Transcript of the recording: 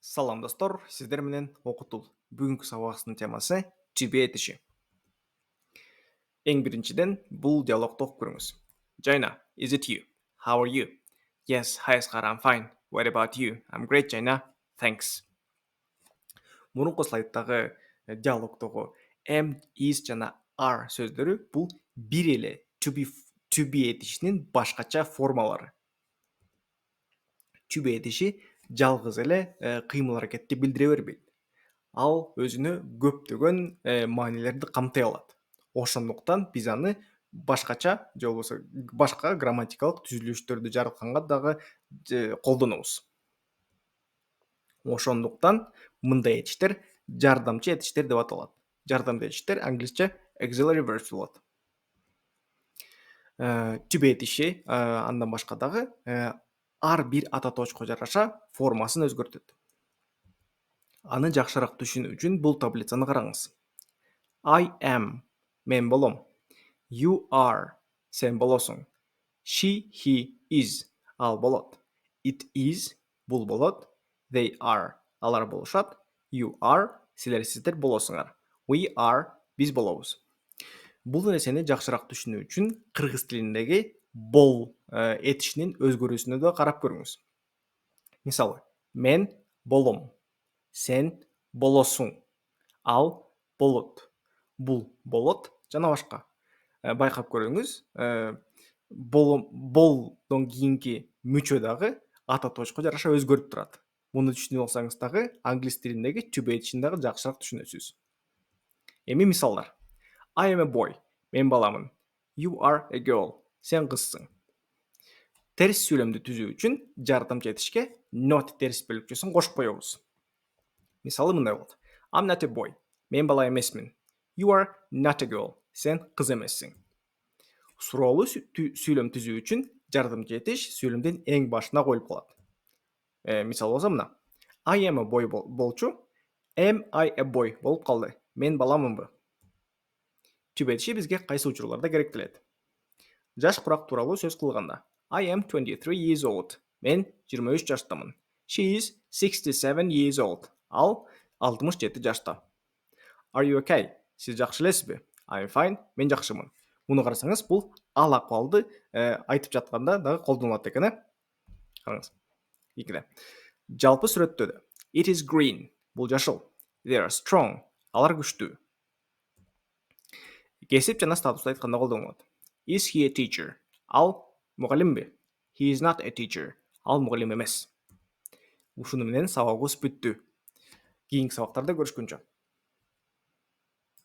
Салам достор, сіздер менен окутул. Бүгүнкү сабагыбыздын темасы to be этиши. Эң биринчиден бул диалогду окуп көрүңүз. Jaina, is it you? How are you? Yes, hi Asghar, I'm fine. What about you? I'm great, Jaina. Thanks. Мурунку слайддагы диалогдогу am, is жана are сөздөрү бул бир эле to be этишинин башкача формалары. To be этиши жалгыз эле кыймыл аракетти билдире бербейт. Ал өзүнө көптөгөн маанилерди камтый алат. Ошондуктан биз аны башкача же болбосо башка грамматикалык түзүлүштөрдү жаратканга дагы колдонобуз. Ошондуктан мындай этиштер жардамчы этиштер деп аталат. Жардамчы этиштер англисче auxiliary verbs болот. To be этиши андан башка дагы ар бир ата точко жараша формасын өзгөртөт. Аны жакшыраак түшүнүү үчүн бул таблицаны караңыз. I am, мен болом. You are, сен болосуң. She, he, is, ал болот. It is, бул болот. They are, алар болушат. You are, силер болосуңар. We are, биз болобуз. Бул нерсени жакшыраак түшүнүү үчүн кыргыз тилиндеги бол этишинин өзгөрүүсүнө да карап көрүңүз. Мисалы, мен болом. Сен болосуң. Ал болот. Бул болот жана башка. Байкап көрүңүз, болдон кийинки мүчө дагы ата точко жараша өзгөрүп турат. Муну түшүнүп алсаңыз дагы англис тилиндеги to be этишин дагы жакшыраак түшүнөсүз. Эми мисалдар. I am a boy. Мен баламын. You are a girl. Сен кызсың. Терс сүйлөмдү түзүү үчүн жардамчы этишке not терс бөлүкчөсүн кошуп коебуз. Мисалы мындай болот. I'm not a boy. Мен бала эмесмин. You are not a girl. Сен кыз эмессиң. Суроолуу сүйлөм түзүү үчүн жардамчы этиш сүйлөмдүн эң башына коюлуп калат. Мисал болсо мына. I am a boy болчу. Am I a boy болуп калды. Мен баламынбы? To be этиши бизге кайсы учурларда керектелет? Жаш курак тууралуу сөз кылганда. I am 23 years old. Мен 23 жаштамын. She is 67 years old. Ал 67 жашта. Are you okay? Сиз жакшы элесизби? I'm fine. Мен жакшымын. Муну карасаңыз, бул ал акыбалды айтып жатканда дагы колдонулат экен, Караңыз. Икиде. Жалпы сүрөттө да. It is green. Бул жашыл. They are strong. Алар күчтүү. Кесип жана статусту айтканда колдонулат. Is he a teacher? Ал мугалимби? He is not a teacher. Ал мугалим эмес. Ушуну менен сабагыбыз бүттү. Кийинки сабактарда көрүшкөнчө.